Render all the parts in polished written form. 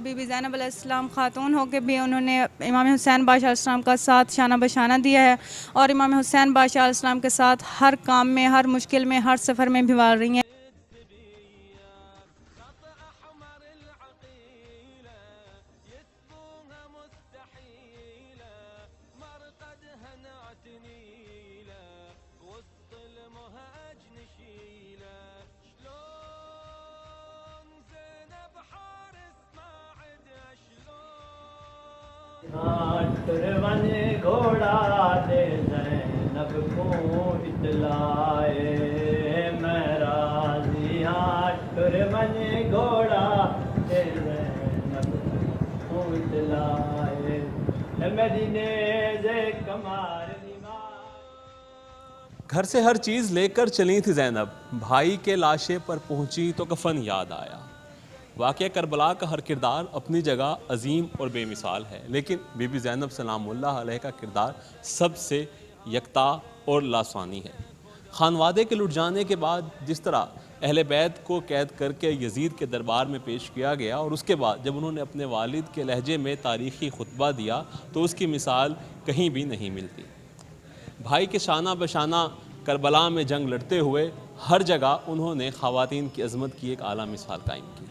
Be be زینب علیہ السلام خاتون ہو کے بھی انہوں نے امام حسین بادشاہ علیہ السلام کا ساتھ شانہ بشانہ دیا ہے، اور امام حسین بادشاہ علیہ السلام کے ساتھ ہر کام میں، ہر مشکل میں، ہر سفر میں بھی وار رہی ہیں۔ ٹرون گھوڑا دے زینب کو اطلاع میں راضی ہاں، ٹرون گھوڑا دے زینب کو اطلاع مدینے سے کمار گھر سے ہر چیز لے کر چلی تھی زینب، بھائی کے لاشے پر پہنچی تو کفن یاد آیا۔ واقعہ کربلا کا ہر کردار اپنی جگہ عظیم اور بے مثال ہے، لیکن بی بی زینب سلام اللہ علیہ کا کردار سب سے یکتا اور لاسانی ہے۔ خانوادے کے لٹ جانے کے بعد جس طرح اہل بیت کو قید کر کے یزید کے دربار میں پیش کیا گیا، اور اس کے بعد جب انہوں نے اپنے والد کے لہجے میں تاریخی خطبہ دیا تو اس کی مثال کہیں بھی نہیں ملتی۔ بھائی کے شانہ بشانہ کربلا میں جنگ لڑتے ہوئے ہر جگہ انہوں نے خواتین کی عظمت کی ایک اعلیٰ مثال قائم کی۔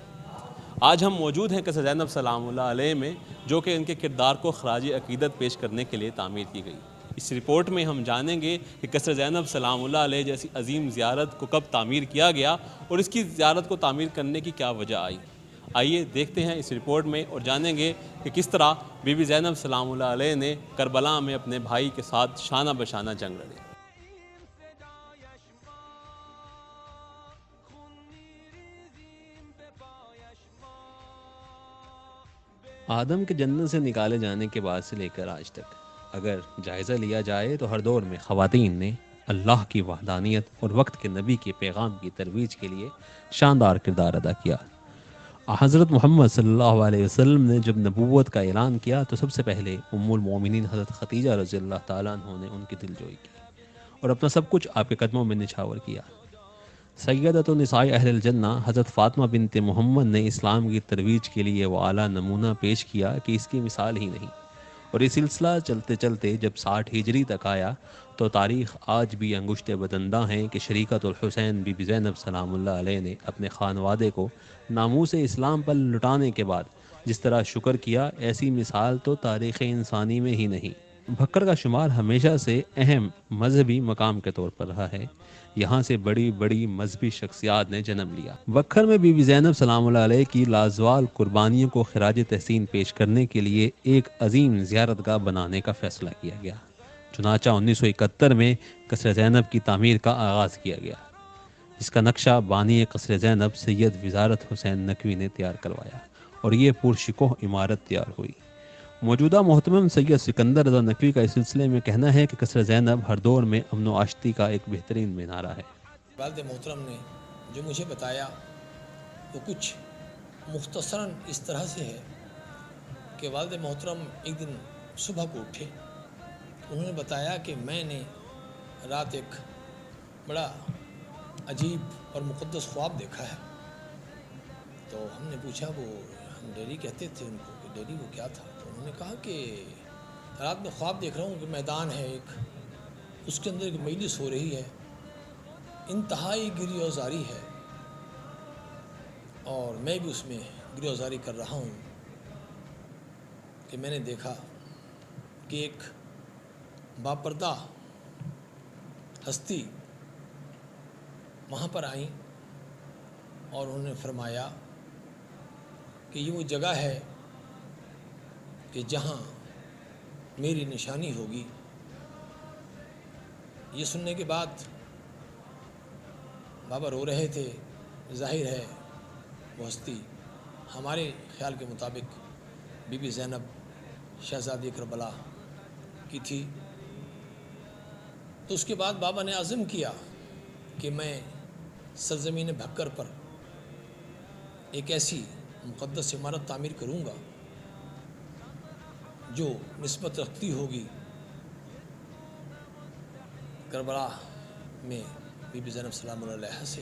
آج ہم موجود ہیں قصر زینب سلام اللہ علیہ میں، جو کہ ان کے کردار کو خراج عقیدت پیش کرنے کے لیے تعمیر کی گئی۔ اس رپورٹ میں ہم جانیں گے کہ قصر زینب سلام اللہ علیہ جیسی عظیم زیارت کو کب تعمیر کیا گیا اور اس کی زیارت کو تعمیر کرنے کی کیا وجہ آئی۔ آئیے دیکھتے ہیں اس رپورٹ میں اور جانیں گے کہ کس طرح بی بی زینب سلام اللہ علیہ نے کربلا میں اپنے بھائی کے ساتھ شانہ بشانہ جنگ لڑی۔ آدم کے جنت سے نکالے جانے کے بعد سے لے کر آج تک اگر جائزہ لیا جائے تو ہر دور میں خواتین نے اللہ کی وحدانیت اور وقت کے نبی کے پیغام کی ترویج کے لیے شاندار کردار ادا کیا۔ حضرت محمد صلی اللہ علیہ وسلم نے جب نبوت کا اعلان کیا تو سب سے پہلے ام المومنین حضرت خدیجہ رضی اللہ تعالیٰ عنہ نے ان کی دلجوئی کی اور اپنا سب کچھ آپ کے قدموں میں نچھاور کیا۔ سیدۃ النساء اہل الجنہ حضرت فاطمہ بنت محمد نے اسلام کی ترویج کے لیے وہ اعلیٰ نمونہ پیش کیا کہ اس کی مثال ہی نہیں، اور یہ سلسلہ چلتے چلتے جب 60 ہجری تک آیا تو تاریخ آج بھی انگشت بدندہ ہیں کہ شریکۃ الحسین بی بی زینب سلام اللہ علیہ نے اپنے خانوادے کو ناموس اسلام پر لٹانے کے بعد جس طرح شکر کیا، ایسی مثال تو تاریخ انسانی میں ہی نہیں۔ بھکر کا شمار ہمیشہ سے اہم مذہبی مقام کے طور پر رہا ہے، یہاں سے بڑی بڑی مذہبی شخصیات نے جنم لیا۔ بکھر میں بی بی زینب سلام اللہ علیہ کی لازوال قربانیوں کو خراج تحسین پیش کرنے کے لیے ایک عظیم زیارت گاہ بنانے کا فیصلہ کیا گیا۔ چنانچہ 1971 میں قصر زینب کی تعمیر کا آغاز کیا گیا، جس کا نقشہ بانی قصر زینب سید وزارت حسین نقوی نے تیار کروایا اور یہ پرشکوہ عمارت تیار ہوئی۔ موجودہ محتمم سید سکندر رضا نقوی کا اس سلسلے میں کہنا ہے کہ قصر زینب ہر دور میں امن و آشتی کا ایک بہترین مینارہ ہے۔ والد محترم نے جو مجھے بتایا وہ کچھ مختصراً اس طرح سے ہے کہ والد محترم ایک دن صبح کو اٹھے، انہوں نے بتایا کہ میں نے رات ایک بڑا عجیب اور مقدس خواب دیکھا ہے۔ تو ہم نے پوچھا، وہ ہم ڈیڈی کہتے تھے ان کو کہ ڈیڈی وہ کیا تھا؟ تو انہوں نے کہا کہ رات میں خواب دیکھ رہا ہوں کہ میدان ہے ایک، اس کے اندر ایک مجلس ہو رہی ہے، انتہائی گریہ زاری ہے، اور میں بھی اس میں گریہ زاری کر رہا ہوں کہ میں نے دیکھا کہ ایک باپردہ ہستی وہاں پر آئیں اور انہوں نے فرمایا کہ یہ وہ جگہ ہے کہ جہاں میری نشانی ہوگی۔ یہ سننے کے بعد بابا رو رہے تھے۔ ظاہر ہے وہ ہستی ہمارے خیال کے مطابق بی بی زینب شہزادی کربلا کی تھی۔ تو اس کے بعد بابا نے عزم کیا کہ میں سرزمین بھکر پر ایک ایسی مقدس عمارت تعمیر کروں گا جو نسبت رکھتی ہوگی کربلا میں بی بی زینب سلام اللہ علیہ سے۔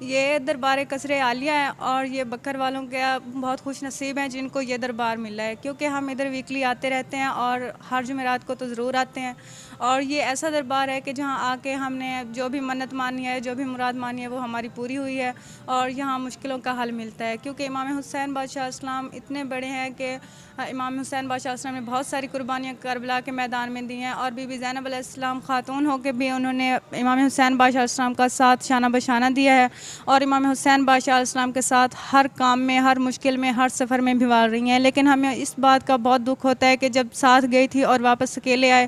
یہ دربار قصر عالیہ ہے اور یہ بکر والوں کے بہت خوش نصیب ہیں جن کو یہ دربار ملا ہے، کیونکہ ہم ادھر ویکلی آتے رہتے ہیں اور ہر جمعرات کو تو ضرور آتے ہیں، اور یہ ایسا دربار ہے کہ جہاں آ کے ہم نے جو بھی منت مانی ہے، جو بھی مراد مانی ہے، وہ ہماری پوری ہوئی ہے اور یہاں مشکلوں کا حل ملتا ہے، کیونکہ امام حسین بادشاہ اسلام اتنے بڑے ہیں کہ امام حسین بادشاہ اسلام نے بہت ساری قربانیاں کربلا کے میدان میں دی ہیں، اور بی بی زینب علیہ السلام خاتون ہو کے بھی انہوں نے امام حسین بادشاہ اسلام کا ساتھ شانہ بشانہ دیا ہے، اور امام حسین بادشاہ السلام کے ساتھ ہر کام میں، ہر مشکل میں، ہر سفر میں بھیوار رہی ہیں۔ لیکن ہمیں اس بات کا بہت دکھ ہوتا ہے کہ جب ساتھ گئی تھی اور واپس اکیلے آئے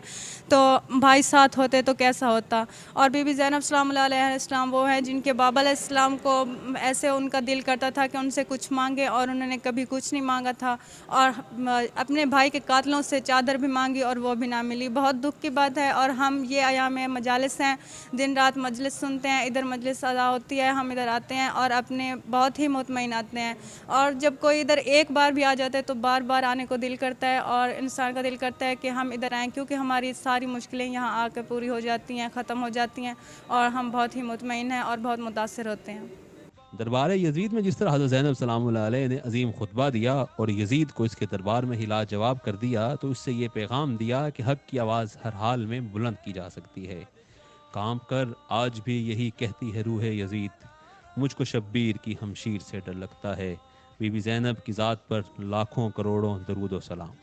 تو بھائی ساتھ ہوتے تو کیسا ہوتا۔ اور بی بی زینب سلام اللہ علیہ السلام وہ ہیں جن کے بابا علیہ السلام کو ایسے ان کا دل کرتا تھا کہ ان سے کچھ مانگے، اور انہوں نے کبھی کچھ نہیں مانگا تھا، اور اپنے بھائی کے قاتلوں سے چادر بھی مانگی اور وہ بھی نہ ملی۔ بہت دکھ کی بات ہے، اور ہم یہ ایام مجالس ہیں، دن رات مجلس سنتے ہیں، ادھر مجلس ادا ہوتی ہے، ہم ادھر آتے ہیں اور اپنے بہت ہی مطمئن آتے ہیں، اور جب کوئی ادھر ایک بار بھی آ جاتا ہے تو بار بار آنے کو دل کرتا ہے، اور انسان کا دل کرتا ہے کہ ہم ادھر آئیں، کیونکہ ہماری ساری مشکلیں یہاں آ کے پوری ہو جاتی ہیں، ختم ہو جاتی ہیں، اور ہم بہت ہی مطمئن ہیں اور بہت متاثر ہوتے ہیں۔ دربار یزید میں جس طرح حضرت زینب سلام اللہ علیہ نے عظیم خطبہ دیا اور یزید کو اس کے دربار میں ہی لاجواب کر دیا، تو اس سے یہ پیغام دیا کہ حق کی آواز ہر حال میں بلند کی جا سکتی ہے۔ کام کر آج بھی یہی کہتی ہے روح یزید، مجھ کو شبیر کی ہمشیر سے ڈر لگتا ہے۔ بی بی زینب کی ذات پر لاکھوں کروڑوں درود و سلام۔